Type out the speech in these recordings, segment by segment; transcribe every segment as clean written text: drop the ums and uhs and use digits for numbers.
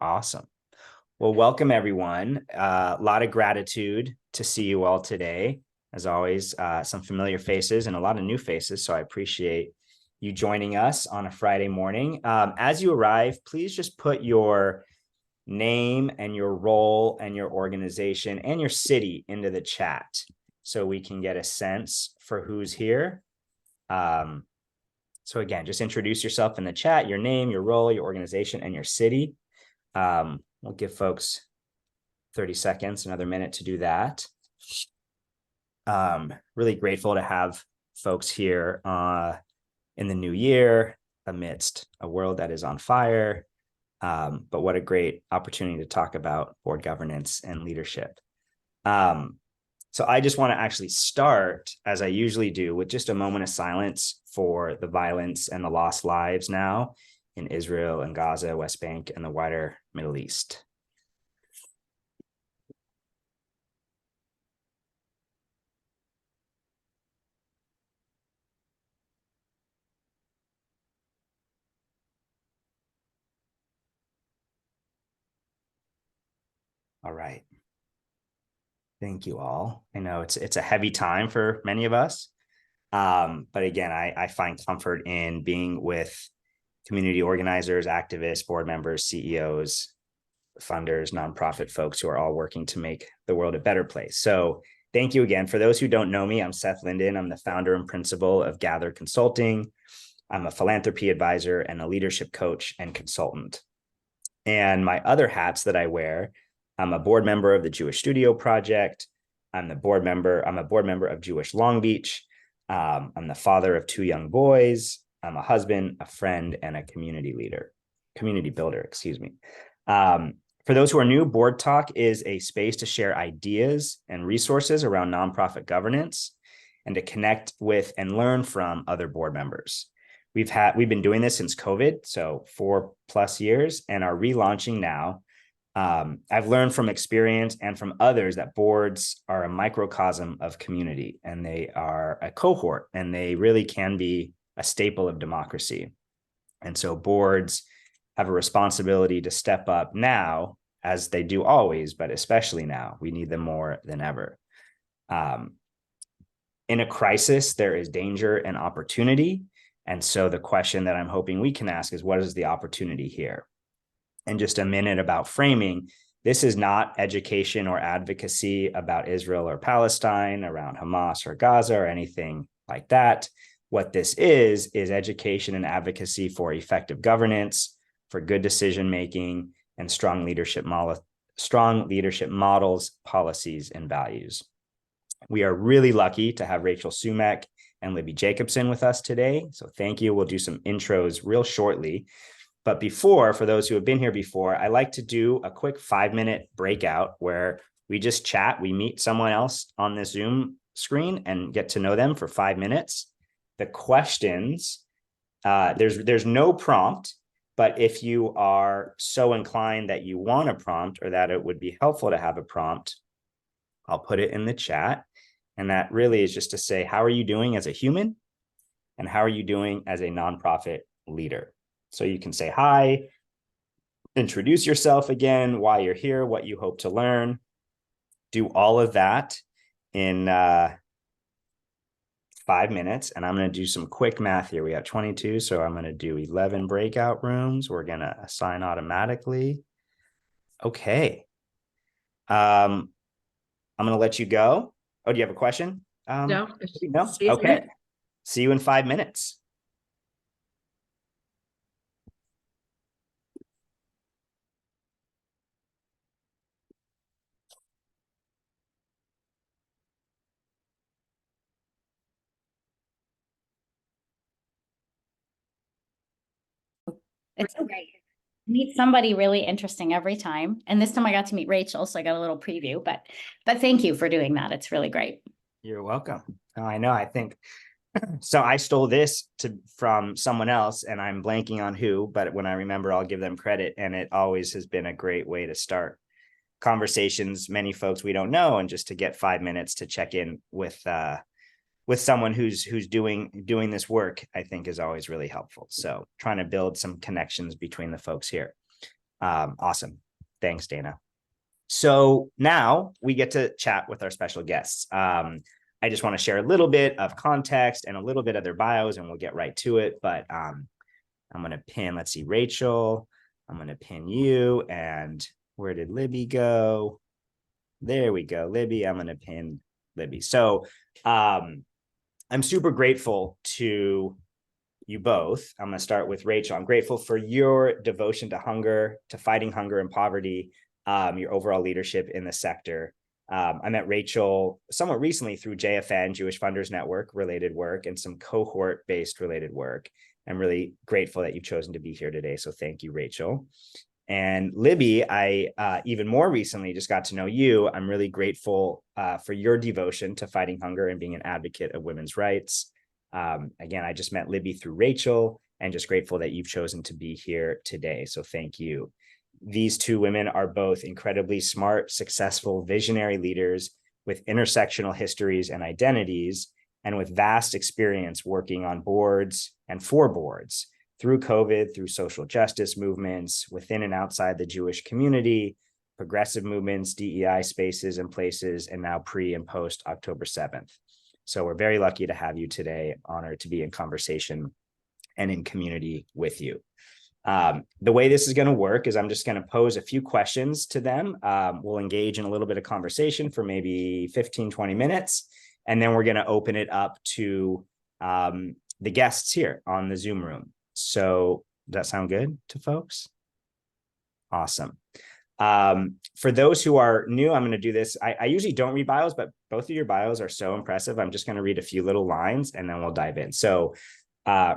Awesome. Well, welcome everyone. A lot of gratitude to see you all today. As always, some familiar faces and a lot of new faces. So I appreciate you joining us on a Friday morning. As you arrive, please just put your name and your role and your organization and your city into the chat so we can get a sense for who's here. So again, just introduce yourself in the chat, your name, your role, your organization, and your city. We'll give folks 30 seconds, another minute to do that. Really grateful to have folks here in the new year amidst a world that is on fire. But what a great opportunity to talk about board governance and leadership. So I just want to actually start, as I usually do, with just a moment of silence for the violence and the lost lives now in Israel and Gaza, West Bank, and the wider Middle East. All right. Thank you all. I know it's a heavy time for many of us. But again, I find comfort in being with community organizers, activists, board members, CEOs, funders, nonprofit folks who are all working to make the world a better place. So thank you again. For those who don't know me, I'm Seth Linden. I'm the founder and principal of Gather Consulting. I'm a philanthropy advisor and a leadership coach and consultant. And my other hats that I wear, I'm a board member of the Jewish Studio Project. I'm a board member of Jewish Long Beach. I'm the father of 2 young boys. I'm a husband, a friend, and a community builder, excuse me. For those who are new, BoardTalk is a space to share ideas and resources around nonprofit governance and to connect with and learn from other board members. We've been doing this since COVID, so 4+ years, and are relaunching now. I've learned from experience and from others that boards are a microcosm of community, and they are a cohort, and they really can be a staple of democracy. And so boards have a responsibility to step up now, as they do always, but especially now. We need them more than ever. In a crisis, there is danger and opportunity. And so the question that I'm hoping we can ask is, what is the opportunity here? And just a minute about framing. This is not education or advocacy about Israel or Palestine, around Hamas or Gaza or anything like that. What this is education and advocacy for effective governance, for good decision-making, and strong leadership models, policies, and values. We are really lucky to have Rachel Sumekh and Libby Jacobson with us today. So thank you. We'll do some intros real shortly. But before, for those who have been here before, I like to do a quick 5-minute breakout where we just chat. We meet someone else on the Zoom screen and get to know them for 5 minutes. The questions, there's no prompt, but if you are so inclined that you want a prompt or that it would be helpful to have a prompt, I'll put it in the chat. And that really is just to say, how are you doing as a human? And how are you doing as a nonprofit leader? So you can say hi, introduce yourself again, why you're here, what you hope to learn. Do all of that in 5 minutes. And I'm going to do some quick math here. We have 22, so I'm going to do 11 breakout rooms. We're going to assign automatically. Okay. I'm going to let you go. Oh, do you have a question? No. No? Okay. See you in 5 minutes. It's great. Meet somebody really interesting every time. And this time I got to meet Rachel, so I got a little preview, but thank you for doing that. It's really great. You're welcome. Oh, I know. I think so. I stole this from someone else, and I'm blanking on who, but when I remember, I'll give them credit. And it always has been a great way to start conversations, many folks we don't know, and just to get 5 minutes to check in with someone who's doing this work, I think is always really helpful. So trying to build some connections between the folks here. Awesome. Thanks, Dana. So now we get to chat with our special guests. I just want to share a little bit of context and a little bit of their bios, and we'll get right to it. But I'm going to pin, let's see, Rachel. I'm going to pin you. And where did Libby go? There we go, Libby. I'm going to pin Libby. So I'm super grateful to you both. I'm going to start with Rachel. I'm grateful for your devotion to hunger, to fighting hunger and poverty, your overall leadership in the sector. I met Rachel somewhat recently through JFN, Jewish Funders Network related work, and some cohort-based related work. I'm really grateful that you've chosen to be here today. So thank you, Rachel. And Libby, I even more recently just got to know you. I'm really grateful for your devotion to fighting hunger and being an advocate of women's rights. Again, I just met Libby through Rachel, and just grateful that you've chosen to be here today. So thank you. These two women are both incredibly smart, successful, visionary leaders with intersectional histories and identities, and with vast experience working on boards and for boards through COVID, through social justice movements within and outside the Jewish community, progressive movements, DEI spaces and places, and now pre and post October 7th. So we're very lucky to have you today, honored to be in conversation and in community with you. The way this is going to work is I'm just going to pose a few questions to them. We'll engage in a little bit of conversation for maybe 15, 20 minutes, and then we're going to open it up to the guests here on the Zoom room. So does that sound good to folks? Awesome. For those who are new, I'm going to do this. I usually don't read bios, but both of your bios are so impressive. I'm just going to read a few little lines and then we'll dive in. So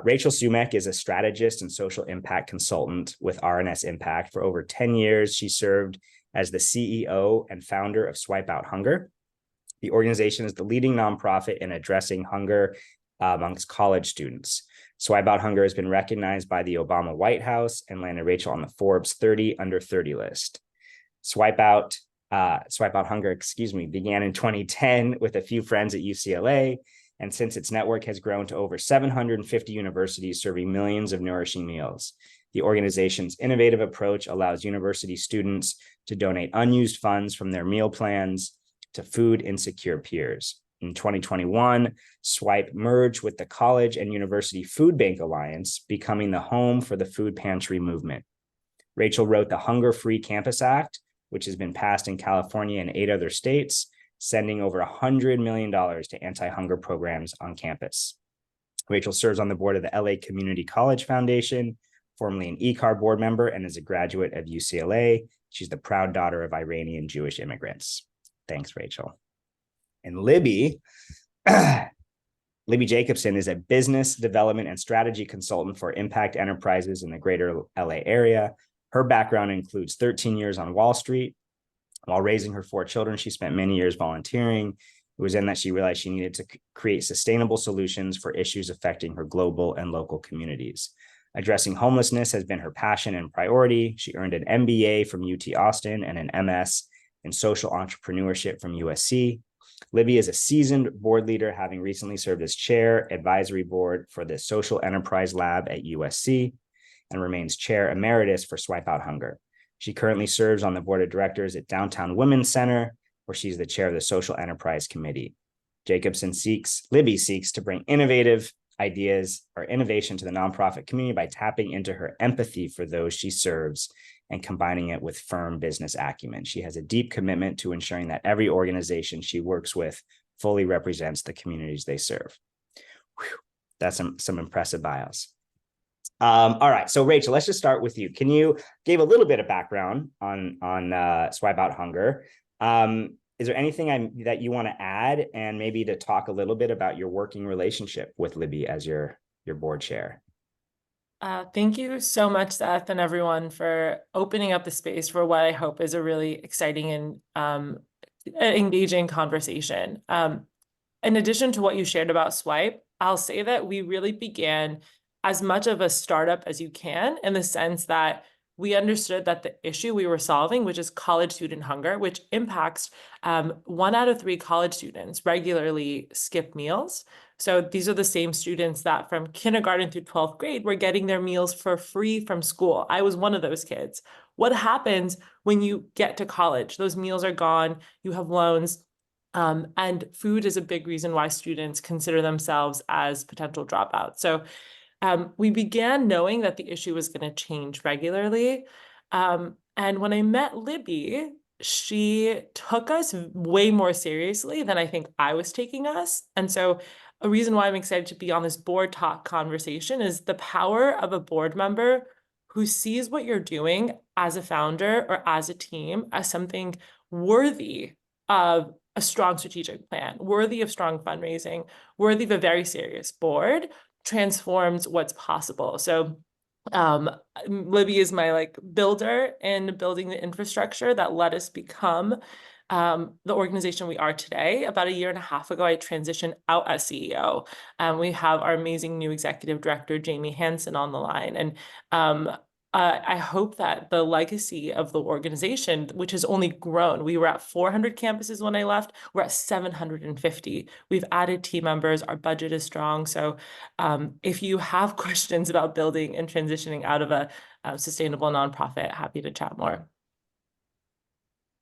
Rachel Sumekh is a strategist and social impact consultant with RNS Impact. For over 10 years, she served as the CEO and founder of Swipe Out Hunger. The organization is the leading nonprofit in addressing hunger amongst college students. Swipe Out Hunger has been recognized by the Obama White House and landed Rachel on the Forbes 30 Under 30 list. Swipe Out Hunger, began in 2010 with a few friends at UCLA. And since its network has grown to over 750 universities serving millions of nourishing meals. The organization's innovative approach allows university students to donate unused funds from their meal plans to food insecure peers. In 2021, Swipe merged with the College and University Food Bank Alliance, becoming the home for the food pantry movement. Rachel wrote the Hunger Free Campus Act, which has been passed in California and 8 other states, sending over $100 million to anti-hunger programs on campus. Rachel serves on the board of the LA Community College Foundation, formerly an ECAR board member, and is a graduate of UCLA. She's the proud daughter of Iranian Jewish immigrants. Thanks, Rachel. And Libby Jacobson is a business development and strategy consultant for impact enterprises in the greater LA area. Her background includes 13 years on Wall Street. While raising her 4 children, she spent many years volunteering. It was then that she realized she needed to create sustainable solutions for issues affecting her global and local communities. Addressing homelessness has been her passion and priority. She earned an MBA from UT Austin and an MS in social entrepreneurship from USC. Libby is a seasoned board leader, having recently served as chair advisory board for the Social Enterprise Lab at USC and remains chair emeritus for Swipe Out Hunger. She currently serves on the board of directors at Downtown Women's Center, where she's the chair of the Social Enterprise Committee. Libby seeks to bring innovative ideas or innovation to the nonprofit community by tapping into her empathy for those she serves and combining it with firm business acumen. She has a deep commitment to ensuring that every organization she works with fully represents the communities they serve. Whew, that's some impressive bios. All right, so Rachel, let's just start with you. Can you give a little bit of background on Swipe Out Hunger? Is there anything that you want to add, and maybe to talk a little bit about your working relationship with Libby as your board chair? Thank you so much, Seth, and everyone for opening up the space for what I hope is a really exciting and engaging conversation. In addition to what you shared about Swipe, I'll say that we really began as much of a startup as you can, in the sense that we understood that the issue we were solving, which is college student hunger, which impacts 1 out of 3 college students regularly skip meals. So these are the same students that from kindergarten through 12th grade were getting their meals for free from school. I was one of those kids. What happens when you get to college? Those meals are gone, you have loans, and food is a big reason why students consider themselves as potential dropouts. So we began knowing that the issue was going to change regularly. And when I met Libby, she took us way more seriously than I think I was taking us. And so a reason why I'm excited to be on this BoardTalk conversation is the power of a board member who sees what you're doing as a founder or as a team as something worthy of a strong strategic plan, worthy of strong fundraising, worthy of a very serious board, transforms what's possible. So Libby is my like builder in building the infrastructure that let us become the organization we are today. About a year and a half ago, I transitioned out as CEO. We have our amazing new executive director, Jamie Hansen, on the line. And I hope that the legacy of the organization, which has only grown, we were at 400 campuses when I left, we're at 750. We've added team members, our budget is strong. So if you have questions about building and transitioning out of a sustainable nonprofit, happy to chat more.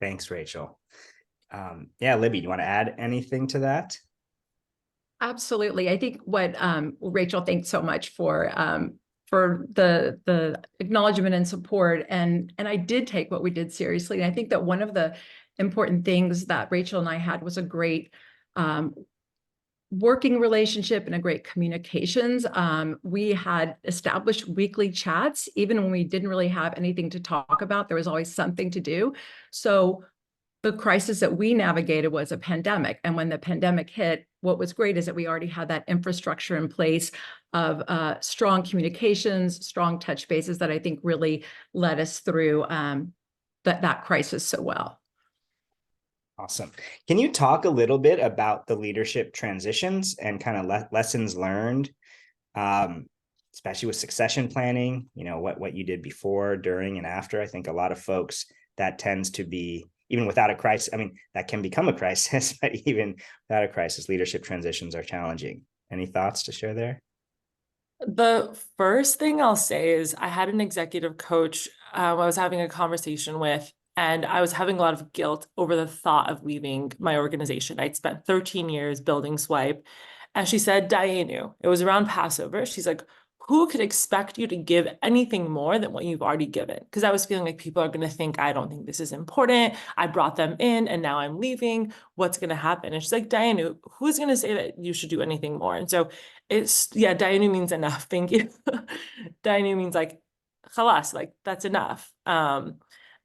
Thanks, Rachel. Yeah, Libby, do you want to add anything to that? Absolutely. I think what Rachel, thanks so much for the acknowledgement and support. And I did take what we did seriously. And I think that one of the important things that Rachel and I had was a great working relationship and a great communications. We had established weekly chats, even when we didn't really have anything to talk about, there was always something to do. So the crisis that we navigated was a pandemic. And when the pandemic hit, what was great is that we already had that infrastructure in place of strong communications, strong touch bases that I think really led us through that crisis so well. Awesome. Can you talk a little bit about the leadership transitions and kind of lessons learned, especially with succession planning, you know, what you did before, during, and after? I think a lot of folks, that tends to be, even without a crisis, I mean, that can become a crisis, but even without a crisis, leadership transitions are challenging. Any thoughts to share there? The first thing I'll say is I had an executive coach I was having a conversation with, and I was having a lot of guilt over the thought of leaving my organization. I'd spent 13 years building Swipe. And she said, Dianu, it was around Passover. She's like, who could expect you to give anything more than what you've already given? Because I was feeling like people are going to think, I don't think this is important. I brought them in and now I'm leaving. What's going to happen? And she's like, Dianu, who's going to say that you should do anything more? And so it's, yeah, Dianu means enough. Thank you. Dianu means like, khalas, like that's enough.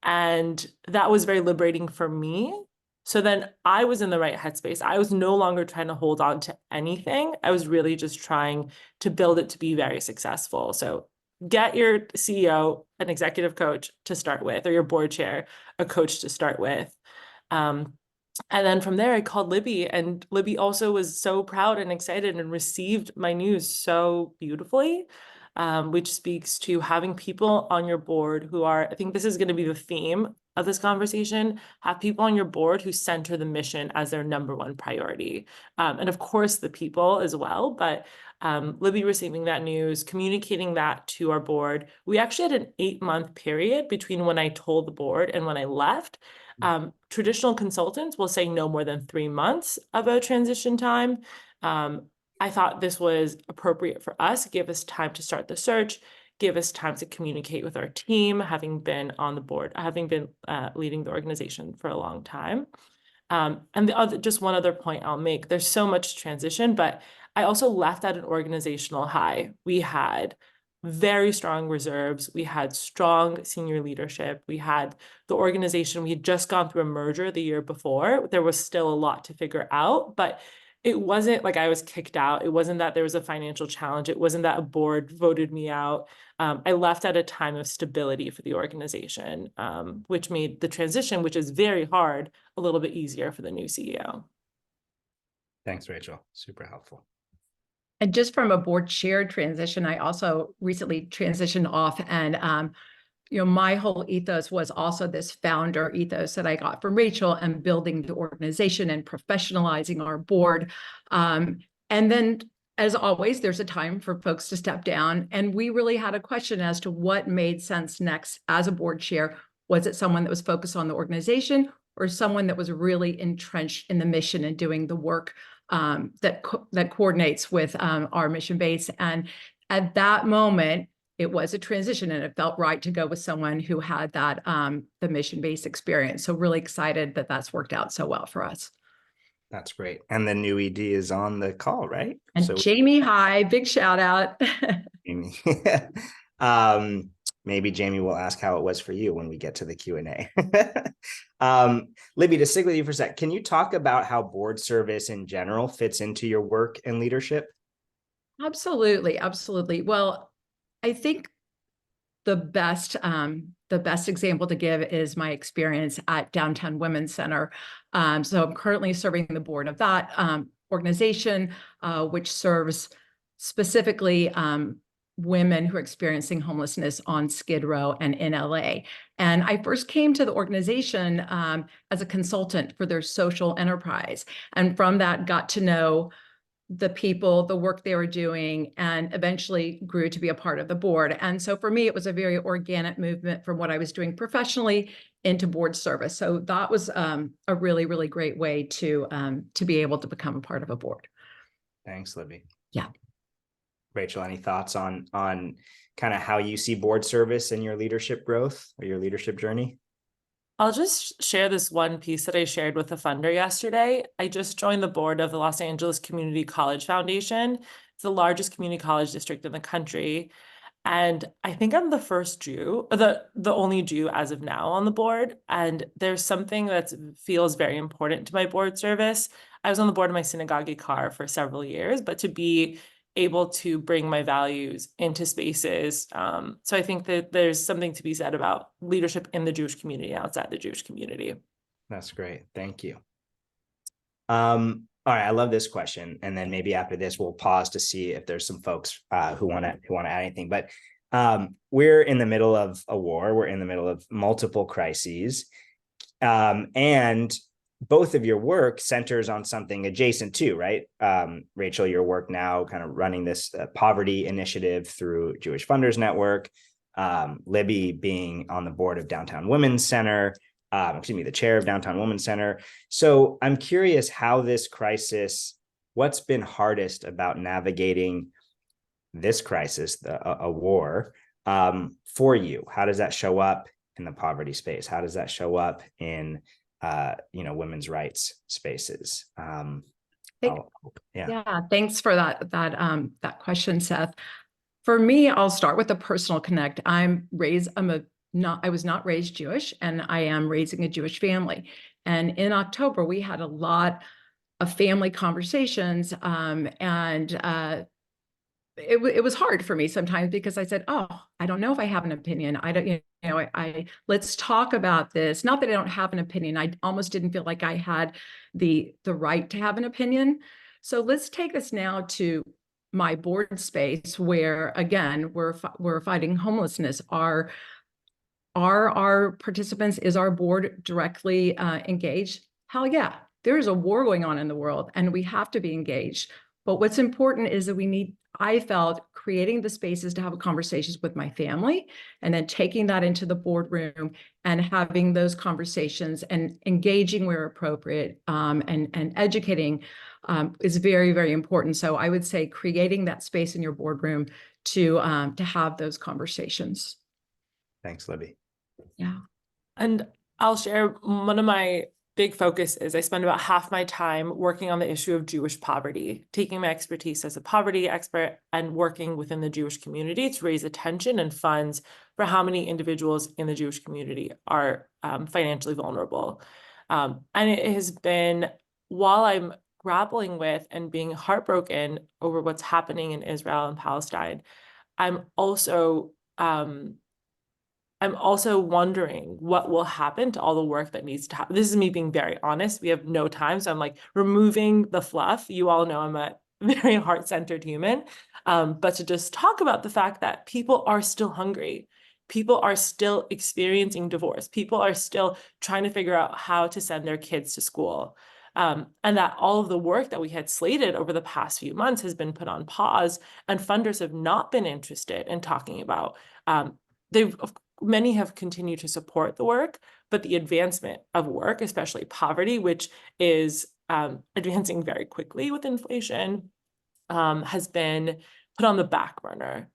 And that was very liberating for me. So then I was in the right headspace. I was no longer trying to hold on to anything. I was really just trying to build it to be very successful. So get your CEO, an executive coach to start with, or your board chair, a coach to start with. And then from there, I called Libby, and Libby also was so proud and excited and received my news so beautifully, which speaks to having people on your board who are, I think this is going to be the theme of this conversation, have people on your board who center the mission as their #1 priority. And of course, the people as well, but Libby receiving that news, communicating that to our board. We actually had an 8-month period between when I told the board and when I left. Traditional consultants will say no more than 3 months of a transition time. I thought this was appropriate for us, give us time to start the search, give us time to communicate with our team, having been on the board, having been leading the organization for a long time. And just one other point I'll make, there's so much transition, but I also left at an organizational high. We had very strong reserves. We had strong senior leadership. We had the organization, we had just gone through a merger the year before. There was still a lot to figure out, but it wasn't like I was kicked out. It wasn't that there was a financial challenge. It wasn't that a board voted me out. I left at a time of stability for the organization, which made the transition, which is very hard, a little bit easier for the new CEO. Thanks, Rachel. Super helpful. And just from a board chair transition, I also recently transitioned off, and you know, my whole ethos was also this founder ethos that I got from Rachel, and building the organization and professionalizing our board. And then, as always, there's a time for folks to step down. And we really had a question as to what made sense next as a board chair. Was it someone that was focused on the organization, or someone that was really entrenched in the mission and doing the work that coordinates with our mission base? And at that moment, it was a transition, and it felt right to go with someone who had that the mission-based experience. So really excited that that's worked out so well for us. That's great. And the new ED is on the call, right? And So Jamie, hi, big shout out. Jamie. Maybe Jamie will ask how it was for you when we get to the Q&A. Libby, to stick with you for a sec, can you talk about how board service in general fits into your work and leadership? Absolutely, absolutely. Well, I think the best example to give is my experience at Downtown Women's Center. So I'm currently serving the board of that organization, which serves specifically women who are experiencing homelessness on Skid Row and in LA. And I first came to the organization as a consultant for their social enterprise. And from that, got to know the people, the work they were doing, and eventually grew to be a part of the board. And so for me, it was a very organic movement from what I was doing professionally into board service. So that was a really, really great way to be able to become a part of a board. Thanks, Libby. Yeah. Rachel, any thoughts on kind of how you see board service and your leadership growth or your leadership journey? I'll just share this one piece that I shared with a funder yesterday. I just joined the board of the Los Angeles Community College Foundation. It's the largest community college district in the country. And I think I'm the first Jew, the only Jew as of now on the board. And there's something that feels very important to my board service. I was on the board of my synagogue car for several years, but to be able to bring my values into spaces. So I think that there's something to be said about leadership in the Jewish community, outside the Jewish community. That's great. Thank you. All right, I love this question. And then maybe after this, we'll pause to see if there's some folks who want to add anything. But we're in the middle of a war. We're in the middle of multiple crises. And both of your work centers on something adjacent to, right? Rachel, your work now kind of running this poverty initiative through Jewish Funders Network, Libby being on the board of Downtown Women's Center, the chair of Downtown Women's Center. So I'm curious how this crisis, what's been hardest about navigating this crisis, a war, for you? How does that show up in the poverty space? How does that show up in women's rights spaces? Yeah, thanks for that question, Seth. For me, I'll start with a personal connect. I was not raised Jewish, and I am raising a Jewish family. And in October, we had a lot of family conversations, and it was hard for me sometimes because I said, "Oh, I don't know if I have an opinion. I don't, let's talk about this." Not that I don't have an opinion. I almost didn't feel like I had the right to have an opinion. So let's take this now to my board space, where again we're fighting homelessness. Are our participants, is our board directly engaged? Hell yeah, there is a war going on in the world, and we have to be engaged. But what's important is that I felt creating the spaces to have conversations with my family, and then taking that into the boardroom and having those conversations and engaging where appropriate, and educating is very, very important. So I would say creating that space in your boardroom to have those conversations. Thanks, Libby. Yeah. And I'll share one of my big focus is I spend about half my time working on the issue of Jewish poverty, taking my expertise as a poverty expert and working within the Jewish community to raise attention and funds for how many individuals in the Jewish community are financially vulnerable. And it has been, while I'm grappling with and being heartbroken over what's happening in Israel and Palestine, I'm also wondering what will happen to all the work that needs to happen. This is me being very honest. We have no time. So I'm like removing the fluff. You all know I'm a very heart-centered human. But to just talk about the fact that people are still hungry. People are still experiencing divorce. People are still trying to figure out how to send their kids to school. and that all of the work that we had slated over the past few months has been put on pause, and funders have not been interested in talking about. Many have continued to support the work, but the advancement of work, especially poverty, which is advancing very quickly with inflation, has been put on the back burner.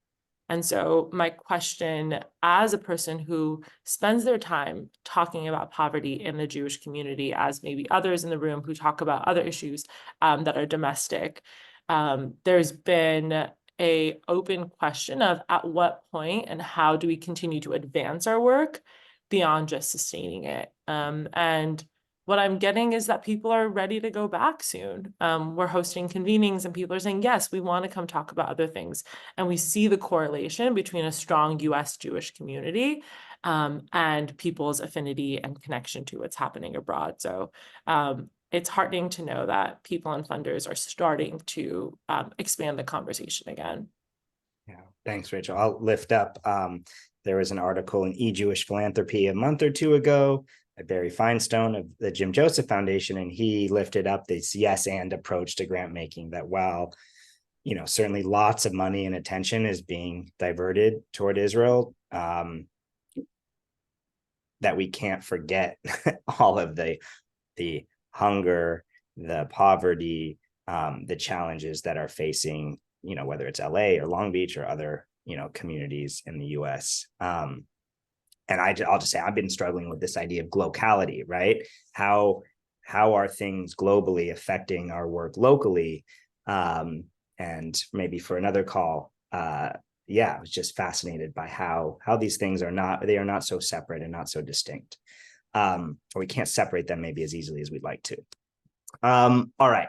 And so my question, as a person who spends their time talking about poverty in the Jewish community, as maybe others in the room who talk about other issues that are domestic, there's been an open question of at what point and how do we continue to advance our work beyond just sustaining it. And what I'm getting is that people are ready to go back soon. We're hosting convenings and people are saying, yes, we want to come talk about other things. And we see the correlation between a strong US Jewish community and people's affinity and connection to what's happening abroad. So it's heartening to know that people and funders are starting to expand the conversation again. Yeah, thanks, Rachel. I'll lift up. There was an article in E-Jewish Philanthropy a month or two ago, Barry Feinstein of the Jim Joseph Foundation, and he lifted up this yes and approach to grant making, that while, you know, certainly lots of money and attention is being diverted toward Israel, that we can't forget all of the hunger, the poverty, the challenges that are facing, you know, whether it's LA or Long Beach or other, you know, communities in the US. And I'll just say, I've been struggling with this idea of glocality, right? How are things globally affecting our work locally? And maybe for another call, yeah, I was just fascinated by how these things are not so separate and not so distinct. Or we can't separate them maybe as easily as we'd like to. All right.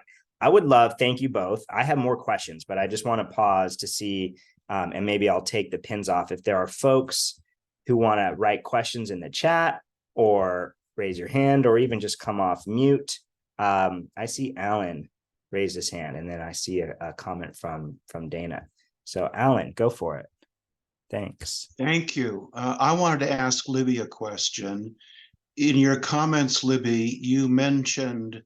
Thank you both. I have more questions, but I just want to pause to see, and maybe I'll take the pins off. If there are folks who want to write questions in the chat or raise your hand or even just come off mute. I see Alan raise his hand, and then I see a comment from Dana. So Alan, go for it. Thanks. Thank you. I wanted to ask Libby a question. In your comments, Libby, you mentioned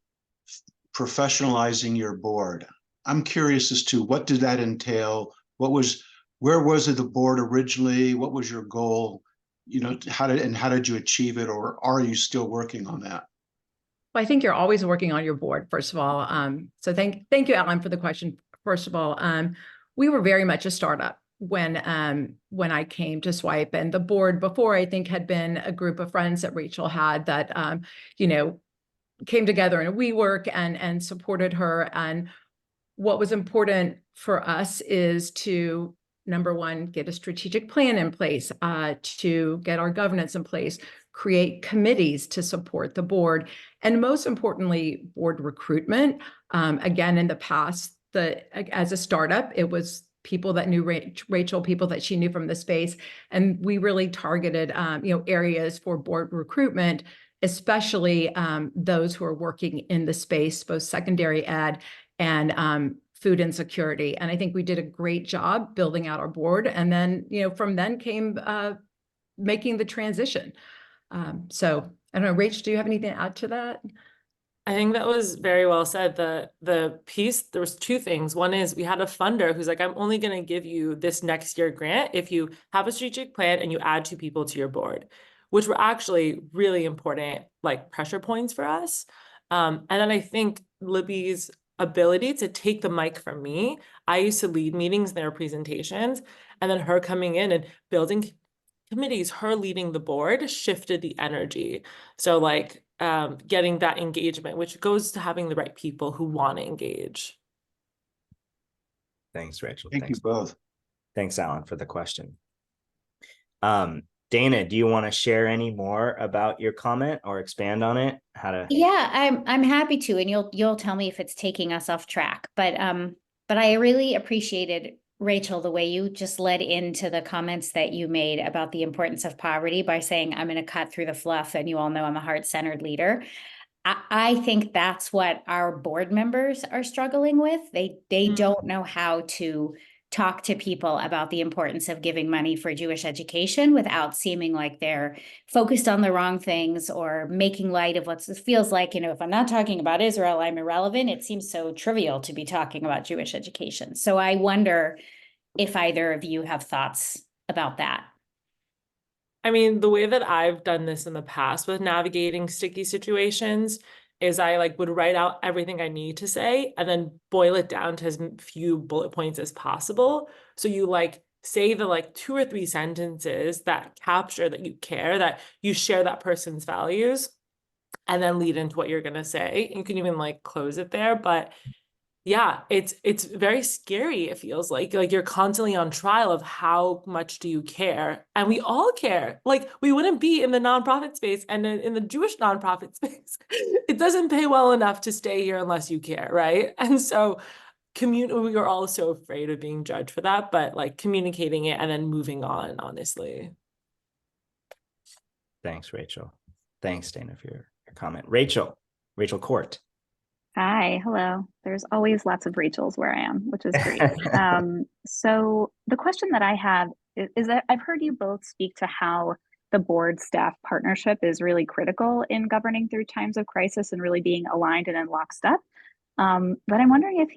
professionalizing your board. I'm curious as to what did that entail? Where was it the board originally? What was your goal? You know, how did you achieve it, or are you still working on that? Well, I think you're always working on your board, first of all. So thank you, Alan, for the question. First of all, we were very much a startup when I came to Swipe, and the board before, I think, had been a group of friends that Rachel had that you know, came together in a WeWork and supported her. And what was important for us is to, number one, get a strategic plan in place, to get our governance in place, create committees to support the board, and most importantly, board recruitment. Again, in the past, as a startup, it was people that knew Rachel, people that she knew from the space, and we really targeted you know, areas for board recruitment, especially those who are working in the space, both secondary ed and food insecurity. And I think we did a great job building out our board. And then, you know, from then came making the transition. So I don't know, Rach, do you have anything to add to that? I think that was very well said. The piece, there was two things. One is we had a funder who's like, I'm only going to give you this next year grant if you have a strategic plan and you add 2 people to your board, which were actually really important, like, pressure points for us. And then I think Libby's ability to take the mic from me. I used to lead meetings and their presentations, and then her coming in and building committees, her leading the board shifted the energy. So like getting that engagement, which goes to having the right people who want to engage. Thanks, Rachel. Thank you both. Thanks, Alan, for the question. Dana, do you want to share any more about your comment or expand on it? Yeah, I'm happy to, and you'll tell me if it's taking us off track. But I really appreciated, Rachel, the way you just led into the comments that you made about the importance of poverty by saying, I'm going to cut through the fluff, and you all know I'm a heart-centered leader. I think that's what our board members are struggling with. They don't know how to talk to people about the importance of giving money for Jewish education without seeming like they're focused on the wrong things or making light of what feels like, you know, if I'm not talking about Israel, I'm irrelevant. It seems so trivial to be talking about Jewish education. So I wonder if either of you have thoughts about that. I mean, the way that I've done this in the past with navigating sticky situations is I like would write out everything I need to say and then boil it down to as few bullet points as possible. So you like say the like 2 or 3 sentences that capture that you care, that you share that person's values, and then lead into what you're gonna say. You can even like close it there, but yeah, it's very scary. It feels like you're constantly on trial of how much do you care, and we all care. Like we wouldn't be in the nonprofit space and in the Jewish nonprofit space. It doesn't pay well enough to stay here unless you care, right? And so, we are all so afraid of being judged for that, but like communicating it and then moving on, honestly. Thanks, Rachel. Thanks, Dana, for your comment. Rachel Court. Hi, hello. There's always lots of Rachels where I am, which is great. So the question that I have is that I've heard you both speak to how the board staff partnership is really critical in governing through times of crisis and really being aligned and in lockstep. But I'm wondering if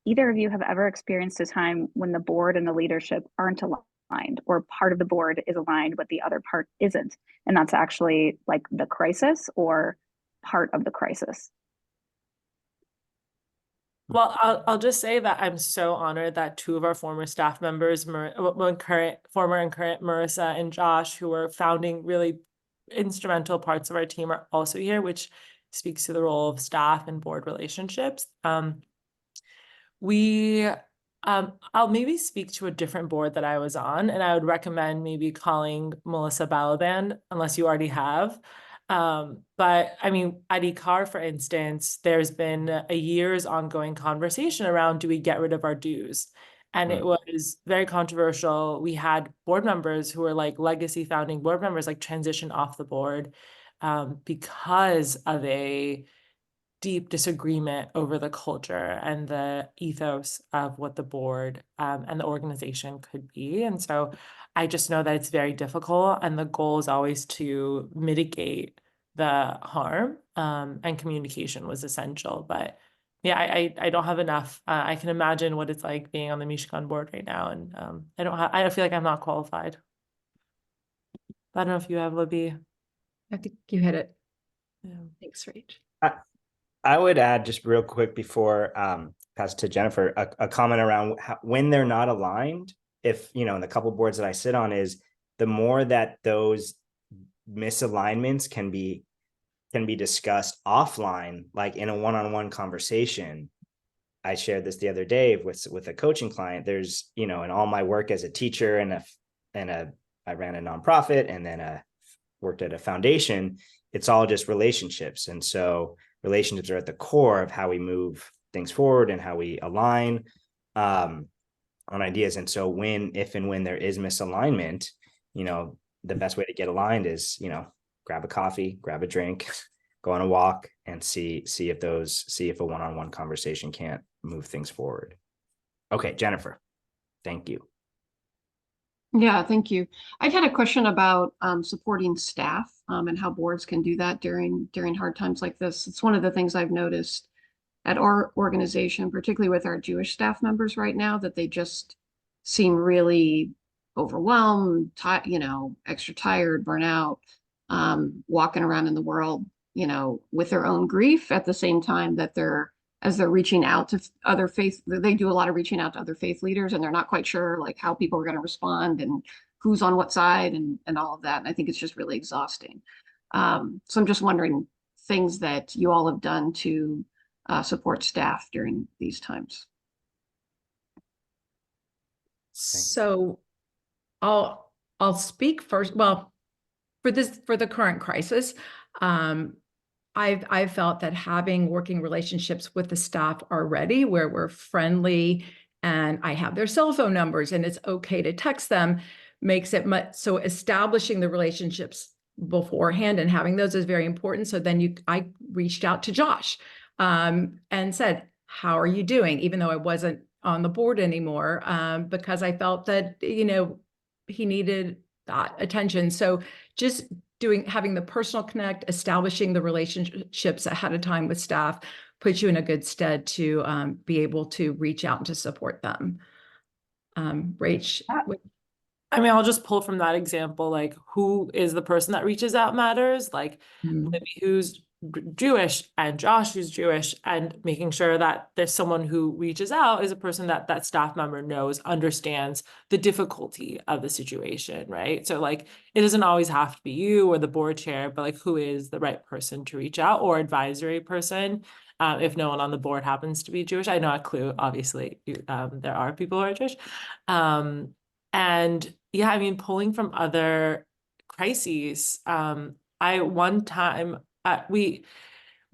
either of you have ever experienced a time when the board and the leadership aren't aligned, or part of the board is aligned but the other part isn't, and that's actually like the crisis or part of the crisis. Well, I'll just say that I'm so honored that 2 of our former staff members, former and current Marissa and Josh, who were founding really instrumental parts of our team, are also here, which speaks to the role of staff and board relationships. I'll maybe speak to a different board that I was on, and I would recommend maybe calling Melissa Balaban, unless you already have. But I mean, at ICAR, for instance, there's been a year's ongoing conversation around, do we get rid of our dues? And it was very controversial. We had board members who were like legacy founding board members, like transition off the board because of a deep disagreement over the culture and the ethos of what the board and the organization could be. And so I just know that it's very difficult, and the goal is always to mitigate the harm, and communication was essential. But yeah, I don't have enough. I can imagine what it's like being on the Mishkan board right now, and I feel like I'm not qualified. I don't know if you have, Libby. I think you hit it. Yeah. Thanks, Rach. I would add just real quick before pass it to Jennifer, a comment around when they're not aligned. If, you know, in the couple boards that I sit on, is the more that those misalignments can be discussed offline, like in a one-on-one conversation. I shared this the other day with a coaching client. There's, you know, in all my work as a teacher I ran a nonprofit and then worked at a foundation, it's all just relationships. And so relationships are at the core of how we move things forward and how we align on ideas. And so if and when there is misalignment, you know, the best way to get aligned is, you know, grab a coffee, grab a drink, go on a walk, and see if a one-on-one conversation can't move things forward. Okay, Jennifer, thank you. Yeah, thank you. I've had a question about supporting staff and how boards can do that during hard times like this. It's one of the things I've noticed at our organization, particularly with our Jewish staff members right now, that they just seem really overwhelmed, extra tired, burnout, walking around in the world, you know, with their own grief at the same time that as they're reaching out to other faith, they do a lot of reaching out to other faith leaders, and they're not quite sure like how people are going to respond and who's on what side and all of that. And I think it's just really exhausting. So I'm just wondering things that you all have done to support staff during these times. So I'll speak first. Well, for the current crisis, I've felt that having working relationships with the staff already, where we're friendly and I have their cell phone numbers and it's okay to text them, makes it much, so establishing the relationships beforehand and having those is very important. So then I reached out to Josh and said, how are you doing? Even though I wasn't on the board anymore, because I felt that, you know, he needed that attention. So just having the personal connect, establishing the relationships ahead of time with staff puts you in a good stead to be able to reach out and to support them. Rach, I mean, I'll just pull from that example, like who is the person that reaches out matters, like Libby who's Jewish and Josh who's Jewish, and making sure that there's someone who reaches out is a person that that staff member knows, understands the difficulty of the situation, right? So like, it doesn't always have to be you or the board chair, but like who is the right person to reach out, or advisory person. If no one on the board happens to be Jewish. I know at Clue, obviously, there are people who are Jewish. And yeah, I mean, pulling from other crises. One time we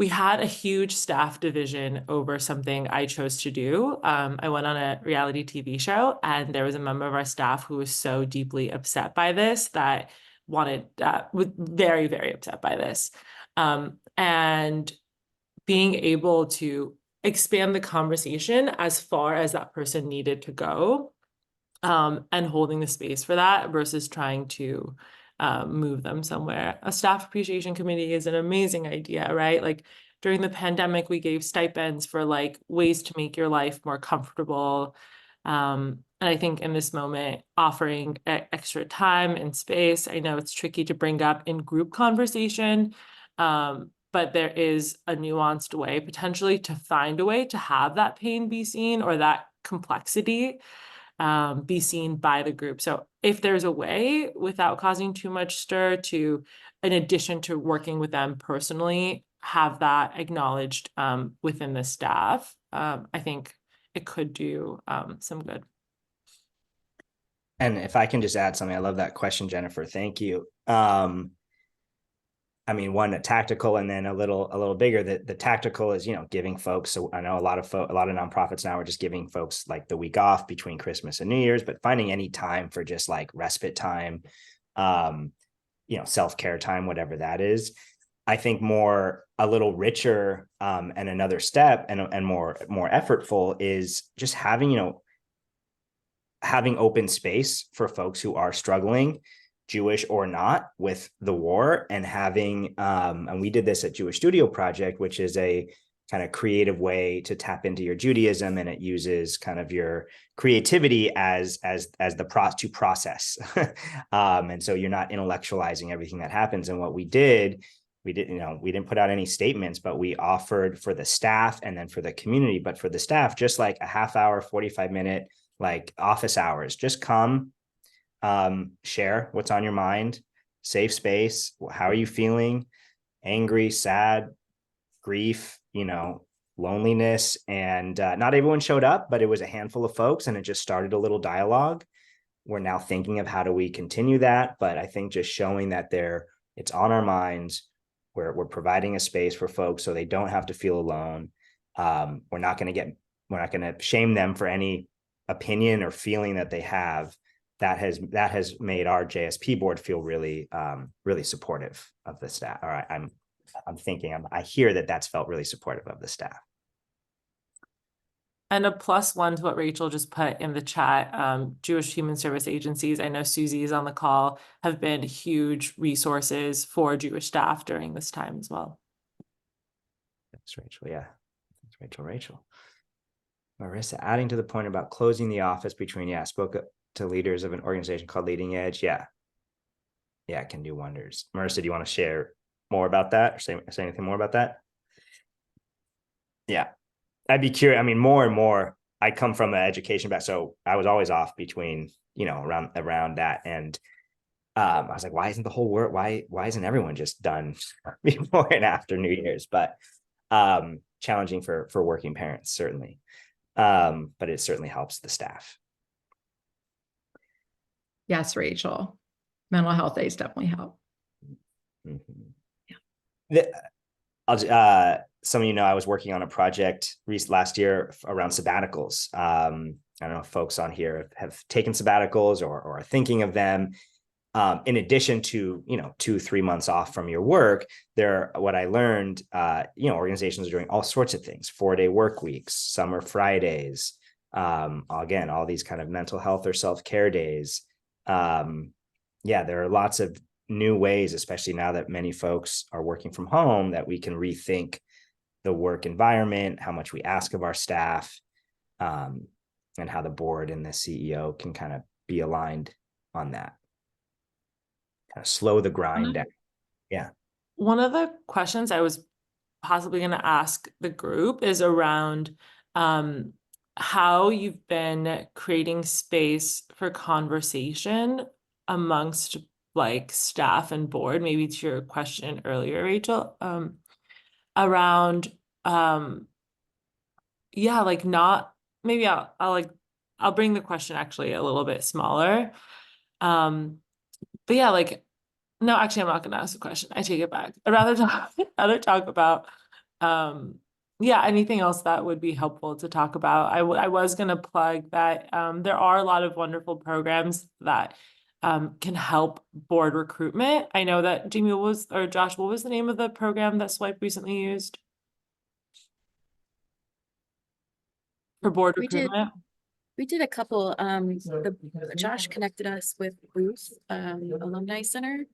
had a huge staff division over something I chose to do. I went on a reality TV show, and there was a member of our staff who was so deeply upset by this that was very, very upset by this. And being able to expand the conversation as far as that person needed to go, and holding the space for that versus trying to move them somewhere. A staff appreciation committee is an amazing idea, right? Like during the pandemic, we gave stipends for like ways to make your life more comfortable. And I think in this moment, offering extra time and space, I know it's tricky to bring up in group conversation, but there is a nuanced way potentially to find a way to have that pain be seen, or that complexity be seen by the group. So if there's a way without causing too much stir to, in addition to working with them personally, have that acknowledged within the staff, I think it could do some good. And if I can just add something, I love that question, Jennifer. Thank you. I mean, one, a tactical, and then a little bigger. The tactical is, giving folks. So I know a lot of nonprofits now are just giving folks like the week off between Christmas and New Year's, but finding any time for just like respite time, self-care time, whatever that is. I think a little richer, and another step and more effortful is just having open space for folks who are struggling, Jewish or not, with the war, and having, and we did this at Jewish Studio Project, which is a kind of creative way to tap into your Judaism, and it uses kind of your creativity as to process. And so you're not intellectualizing everything that happens. And what we didn't put out any statements, but we offered for the staff and then for the community, but for the staff, just like a half hour, 45-minute, like office hours, just come, share what's on your mind, safe space. How are you feeling? Angry, sad, grief, loneliness. And not everyone showed up, but it was a handful of folks, and it just started a little dialogue. We're now thinking of how do we continue that, but I think just showing that it's on our minds. We're providing a space for folks so they don't have to feel alone. We're not going to shame them for any opinion or feeling that they have. That has made our JSP board feel really, really supportive of the staff. All right, I hear that's felt really supportive of the staff. And a +1 to what Rachel just put in the chat, Jewish Human Service Agencies, I know Susie is on the call, have been huge resources for Jewish staff during this time as well. Thanks, Rachel. Yeah, thanks, Rachel. Marissa, adding to the point about closing the office between, spoke to leaders of an organization called Leading Edge. Yeah, it can do wonders. Marissa, do you want to share more about that, or say anything more about that? Yeah, I'd be curious. I mean, more and more, I come from an education back, so I was always off between, around that. And I was like, why isn't the whole world, why isn't everyone just done before and after New Year's? But challenging for working parents, certainly. But it certainly helps the staff. Yes, Rachel. Mental health days definitely help. Mm-hmm. Some of I was working on a project last year around sabbaticals. I don't know if folks on here have taken sabbaticals or are thinking of them. In addition to 2-3 months off from your work, what I learned, organizations are doing all sorts of things: 4-day work weeks, summer Fridays, Again, all these kind of mental health or self-care days. Yeah, there are lots of new ways, especially now that many folks are working from home, that we can rethink the work environment, how much we ask of our staff, and how the board and the CEO can kind of be aligned on that. Kind of slow the grind down. Yeah. One of the questions I was possibly going to ask the group is around how you've been creating space for conversation amongst like staff and board, maybe to your question earlier, Rachel, around yeah, like not, maybe I'll bring the question actually a little bit smaller. But yeah, like, no, actually, I'm not going to ask the question. I take it back. I'd rather talk about, yeah, anything else that would be helpful to talk about. I was going to plug that there are a lot of wonderful programs that can help board recruitment. I know that Jamie, Josh, what was the name of the program that Swipe recently used for board recruitment? We did a couple. Josh connected us with Booth Alumni Center,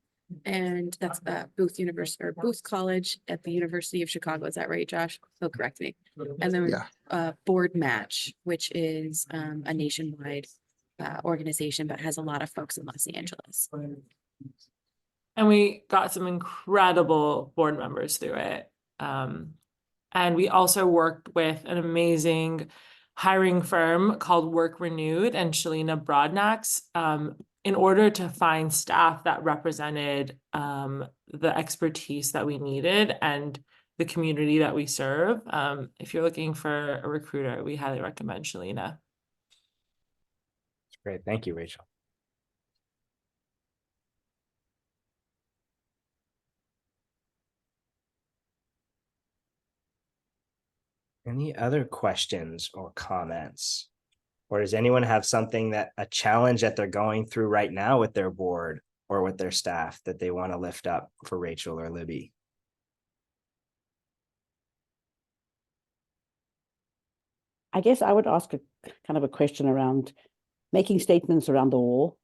and that's Booth University or Booth College at the University of Chicago. Is that right, Josh? So correct me. And then Board Match, which is a nationwide organization, but has a lot of folks in Los Angeles. And we got some incredible board members through it. And we also worked with an amazing hiring firm called Work Renewed and Shalina Broadnax in order to find staff that represented the expertise that we needed and the community that we serve. If you're looking for a recruiter, we highly recommend Shalina. Great. Thank you, Rachel. Any other questions or comments? Or does anyone have something a challenge that they're going through right now with their board or with their staff that they want to lift up for Rachel or Libby? I guess I would ask a kind of a question around making statements around the war.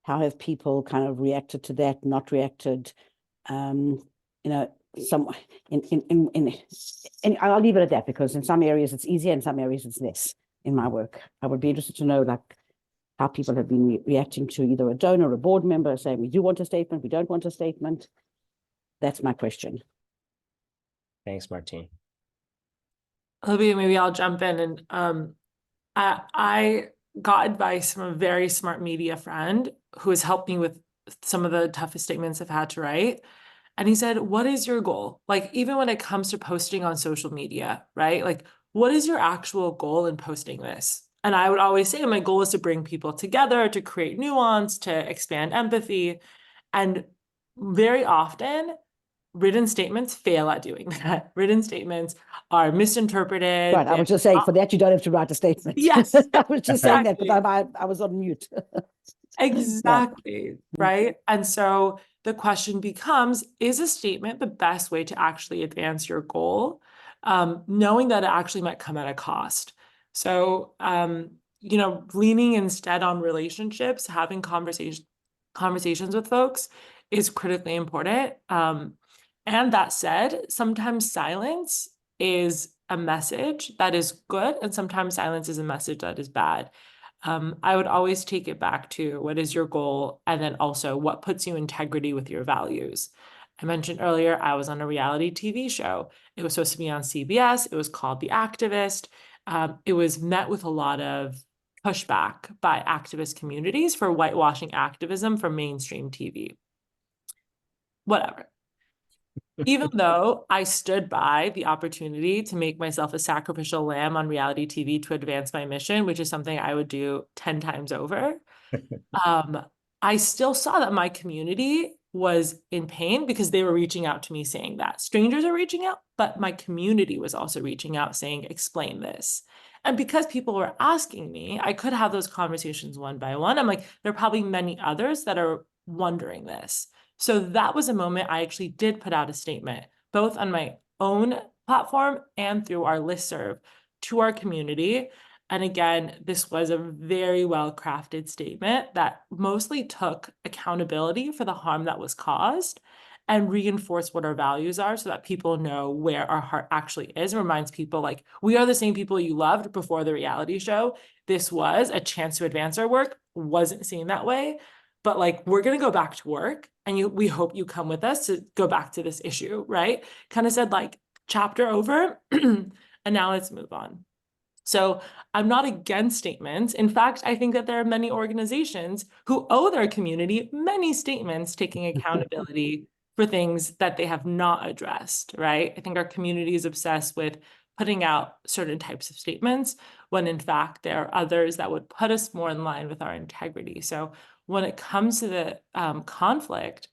How have people kind of reacted to that, not reacted? You know, I'll leave it at that, because in some areas it's easier, in some areas it's less in my work. I would be interested to know like how people have been reacting to either a donor or a board member saying, we do want a statement, we don't want a statement. That's my question. Thanks, Martine. Libby, maybe I'll jump in. And I got advice from a very smart media friend who has helped me with some of the toughest statements I've had to write. And he said, what is your goal? Like, even when it comes to posting on social media, right? Like, what is your actual goal in posting this? And I would always say, my goal is to bring people together, to create nuance, to expand empathy. And very often, written statements fail at doing that. Written statements are misinterpreted. Right, I was just saying, for that, you don't have to write a statement. Yes. I was just saying that, Exactly. but I was on mute. Exactly, Yeah. right? And so the question becomes, is a statement the best way to actually advance your goal? Knowing that it actually might come at a cost. So, you know, leaning instead on relationships, having conversations with folks is critically important. And that said, sometimes silence is a message that is good, and sometimes silence is a message that is bad. I would always take it back to what is your goal, and then also what puts you in integrity with your values. I mentioned earlier, I was on a reality TV show. It was supposed to be on CBS. It was called The Activist. It was met with a lot of pushback by activist communities for whitewashing activism from mainstream TV. Whatever. Even though I stood by the opportunity to make myself a sacrificial lamb on reality TV to advance my mission, which is something I would do 10 times over, I still saw that my community was in pain because they were reaching out to me saying that. Strangers are reaching out, but my community was also reaching out saying, explain this. And because people were asking me, I could have those conversations one by one. I'm like, there are probably many others that are wondering this. So that was a moment I actually did put out a statement, both on my own platform and through our listserv to our community, And again, this was a very well-crafted statement that mostly took accountability for the harm that was caused and reinforced what our values are so that people know where our heart actually is, and reminds people like, we are the same people you loved before the reality show. This was a chance to advance our work, wasn't seen that way, but like, we're going to go back to work, and we hope you come with us to go back to this issue, right? Kind of said like, chapter over, and now let's move on. So I'm not against statements. In fact, I think that there are many organizations who owe their community many statements taking accountability for things that they have not addressed, right? I think our community is obsessed with putting out certain types of statements when in fact there are others that would put us more in line with our integrity. So when it comes to the conflict,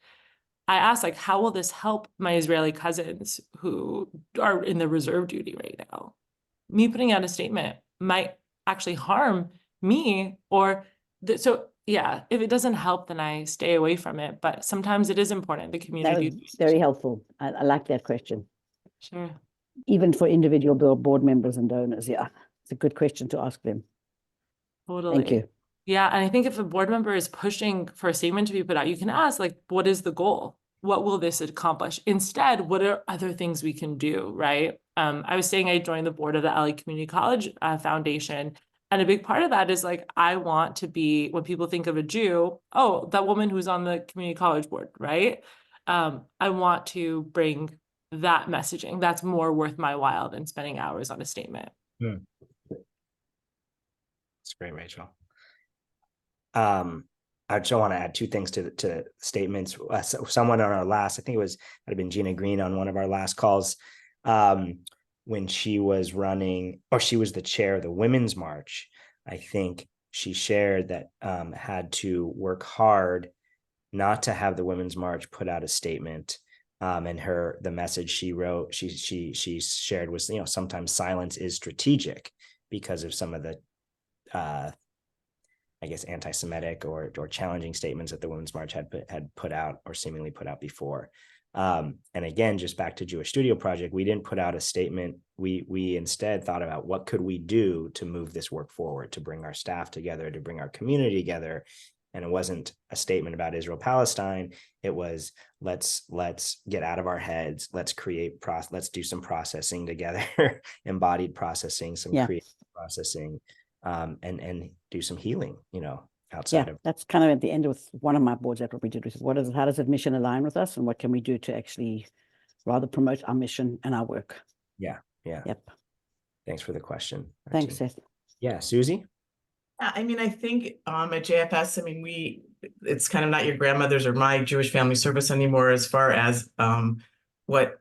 I asked, like, how will this help my Israeli cousins who are in the reserve duty right now? Me putting out a statement might actually harm me, or so yeah, if it doesn't help, then I stay away from it. But sometimes it is important, the That community. was very helpful. I like that question. Sure. Even for individual board members and donors, yeah, it's a good question to ask them. Totally. Thank you. Yeah, and I think if a board member is pushing for a statement to be put out, you can ask, like, what is the goal? What will this accomplish? Instead, what are other things we can do, right? I was saying I joined the board of the LA Community College Foundation, and a big part of that is like, I want to be, when people think of a Jew, oh, that woman who's on the community college board, right? I want to bring that messaging. That's more worth my while than spending hours on a statement. That's great, Rachel. I just want to add two things to statements. So someone on our last, I think it might have been Gina Green on one of our last calls, when she was running, or she was the chair of the Women's March. I think she shared that had to work hard not to have the Women's March put out a statement. And the message she wrote, she shared was, sometimes silence is strategic because of some of the I guess anti-Semitic or challenging statements that the Women's March had put out, or seemingly put out before. And again, just back to Jewish Studio Project, we didn't put out a statement. We instead thought about what could we do to move this work forward, to bring our staff together, to bring our community together. And it wasn't a statement about Israel-Palestine. It was, let's get out of our heads. Let's let's do some processing together, embodied processing, some creative processing, and do some healing, outside of. That's kind of at the end of one of my boards. That's what we did. How does the mission align with us, and what can we do to actually rather promote our mission and our work? Yeah. Yep. Thanks for the question. Thanks, Seth. Yeah, Susie. I mean, I think at JFS, I mean, it's kind of not your grandmother's or my Jewish Family Service anymore, as far as how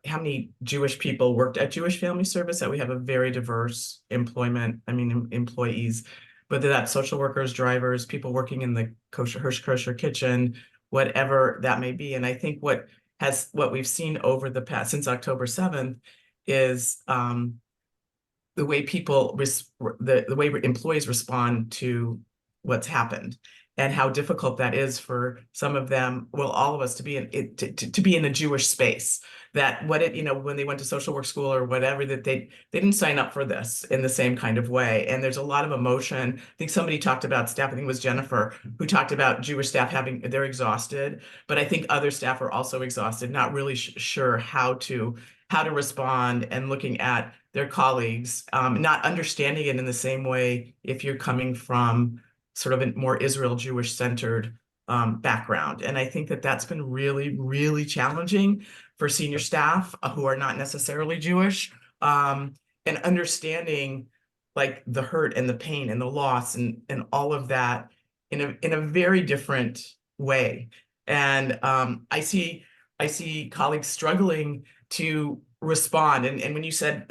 many Jewish people worked at Jewish Family Service, that we have a very diverse employees, whether that's social workers, drivers, people working in the kosher kitchen, whatever that may be. And I think what we've seen over the past, since October 7th, is the way the way employees respond to what's happened, and how difficult that is for some of them, well, all of us, to be in a Jewish space. That when they went to social work school or whatever, that they didn't sign up for this in the same kind of way. And there's a lot of emotion. I think somebody talked about staff, I think it was Jennifer, who talked about Jewish staff they're exhausted, but I think other staff are also exhausted, not really sure how to respond, and looking at their colleagues, not understanding it in the same way if you're coming from sort of a more Israel Jewish centered background. And I think that that's been really, really challenging for senior staff who are not necessarily Jewish, and understanding like the hurt and the pain and the loss and all of that in a very different way. And I see colleagues struggling to respond. And when you said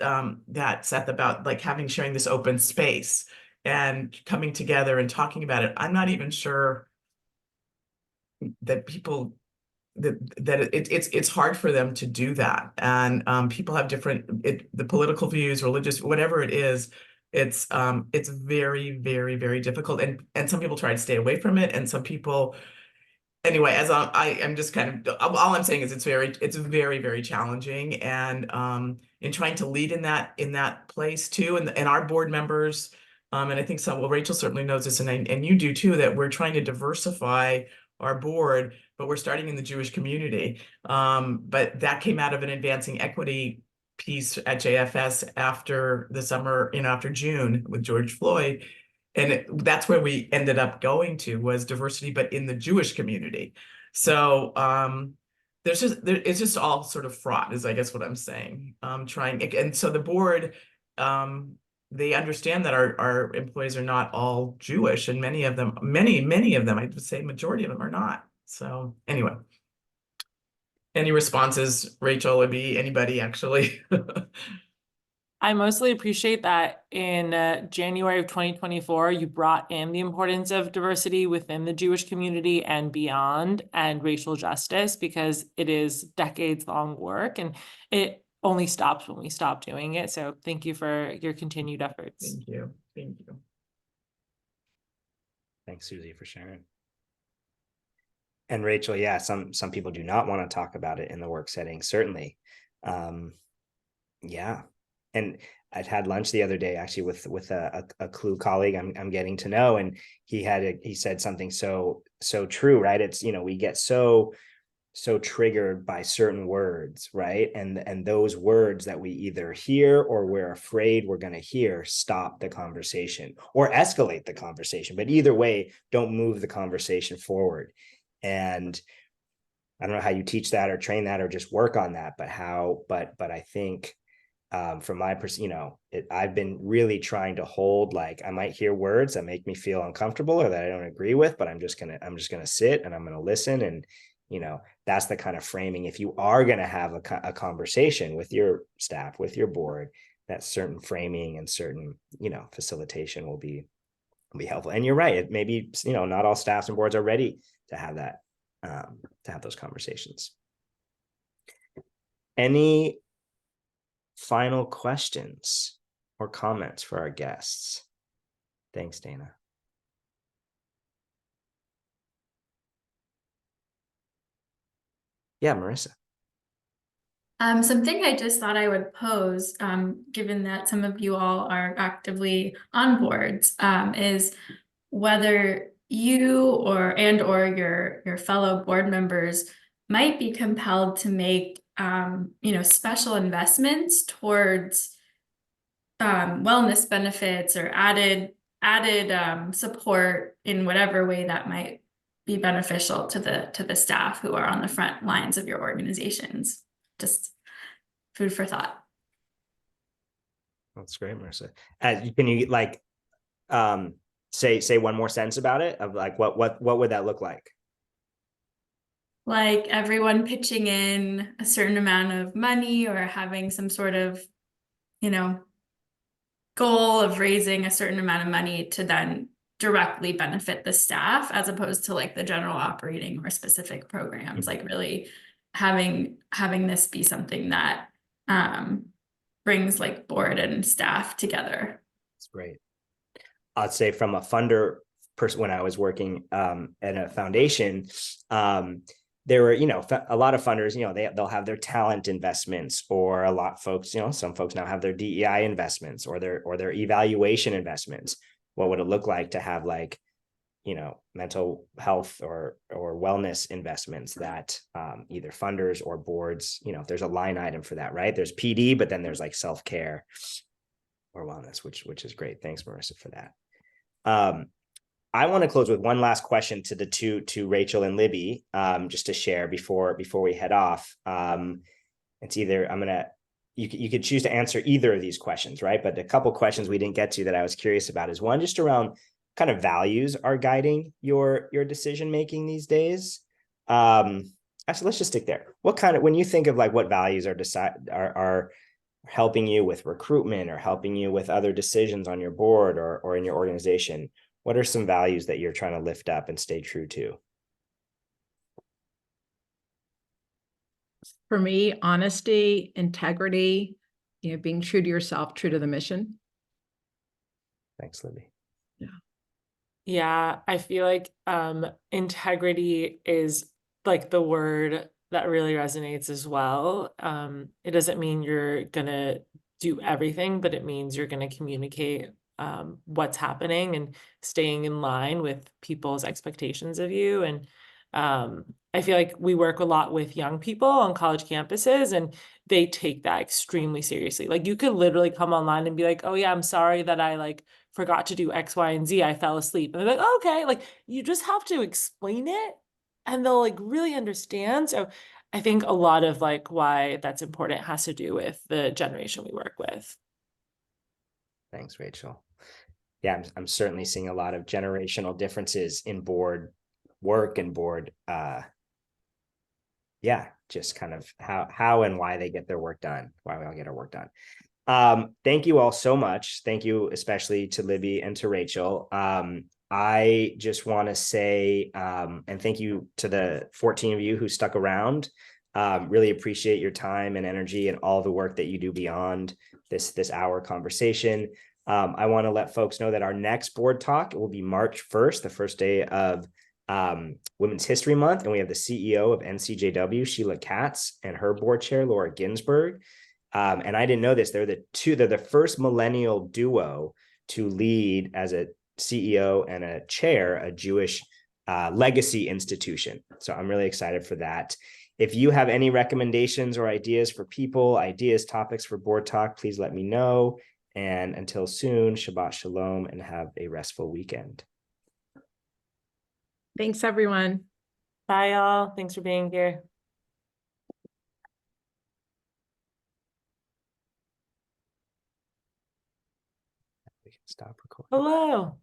that, Seth, about like sharing this open space and coming together and talking about it, I'm not even sure that people it's hard for them to do that. And people have different the political views, religious, whatever it is. It's very, very, very difficult. And some people try to stay away from it, and some people. Anyway, as I'm just kind of, all I'm saying is it's very, very challenging, and in trying to lead in that place too, and our board members And I think well, Rachel certainly knows this, and you do too, that we're trying to diversify our board, but we're starting in the Jewish community. But that came out of an advancing equity piece at JFS after the summer, after June with George Floyd. And that's where we ended up going to, was diversity, but in the Jewish community. So it's just all sort of fraught, is I guess what I'm saying. And so the board, they understand that our employees are not all Jewish, and many of them, I would say majority of them are not. So anyway, any responses, Rachel, Libby, anybody actually? I mostly appreciate that in January of 2024, you brought in the importance of diversity within the Jewish community and beyond, and racial justice, because it is decades-long work, and it only stops when we stop doing it. So thank you for your continued efforts. Thank you. Thank you. Thanks, Susie, for sharing. And Rachel, yeah, some people do not want to talk about it in the work setting, certainly. Yeah. And I'd had lunch the other day actually with a Clue colleague I'm getting to know, and he said something so true, right? It's, we get so triggered by certain words, right? And those words that we either hear or we're afraid we're going to hear stop the conversation or escalate the conversation. But either way, don't move the conversation forward. And I don't know how you teach that or train that or just work on that, but I think from my perspective, I've been really trying to hold, like, I might hear words that make me feel uncomfortable or that I don't agree with, but I'm just gonna sit and I'm gonna listen. And that's the kind of framing. If you are going to have a conversation with your staff, with your board, that certain framing and certain facilitation will be helpful. And you're right, it maybe not all staffs and boards are ready to have that, to have those conversations. Any final questions or comments for our guests? Thanks, Dana. Yeah, Marissa. Something I just thought I would pose, given that some of you all are actively on boards, is whether you or your fellow board members might be compelled to make special investments towards wellness benefits or added support in whatever way that might be beneficial to the staff who are on the front lines of your organizations. Just food for thought. That's great, Marissa. Can you say one more sentence about it, of like what would that look like? Like everyone pitching in a certain amount of money or having some sort of, goal of raising a certain amount of money to then directly benefit the staff, as opposed to like the general operating or specific programs. Like really having this be something that brings like board and staff together. That's great. I'd say from a funder person, when I was working at a foundation, there were, a lot of funders, they'll have their talent investments, or a lot of folks, some folks now have their DEI investments or their evaluation investments. What would it look like to have mental health or wellness investments that either funders or boards, there's a line item for that, right? There's PD, but then there's like self-care or wellness, which is great. Thanks, Marissa, for that. I want to close with one last question to Rachel and Libby, just to share before we head off. It's either you could choose to answer either of these questions, right? But a couple questions we didn't get to that I was curious about is one just around kind of values are guiding your decision making these days. Actually, let's just stick there. When you think of like what values are helping you with recruitment or helping you with other decisions on your board or in your organization, what are some values that you're trying to lift up and stay true to? For me, honesty, integrity, being true to yourself, true to the mission. Thanks, Libby. Yeah, I feel like integrity is like the word that really resonates as well. It doesn't mean you're gonna do everything, but it means you're gonna communicate what's happening and staying in line with people's expectations of you. And I feel like we work a lot with young people on college campuses, and they take that extremely seriously. Like, you could literally come online and be like, oh yeah, I'm sorry that I like forgot to do X, Y, and Z. I fell asleep. And they're like, oh, okay. Like, you just have to explain it and they'll like really understand. So I think a lot of like why that's important has to do with the generation we work with. Thanks, Rachel. Yeah, I'm certainly seeing a lot of generational differences in board work and board, yeah, just kind of how and why they get their work done, why we all get our work done. Thank you all so much. Thank you especially to Libby and to Rachel. I just want to say, and thank you to the 14 of you who stuck around. Really appreciate your time and energy and all the work that you do beyond this hour conversation. I want to let folks know that our next board talk will be March 1st, the first day of Women's History Month. And we have the CEO of NCJW, Sheila Katz, and her board chair, Laura Ginsburg. And I didn't know this. They're the first millennial duo to lead as a CEO and a chair, a Jewish legacy institution. So I'm really excited for that. If you have any recommendations or ideas for people, ideas, topics for Board Talk, please let me know. And until soon, Shabbat Shalom and have a restful weekend. Thanks, everyone. Bye, y'all. Thanks for being here. We can stop recording. Hello.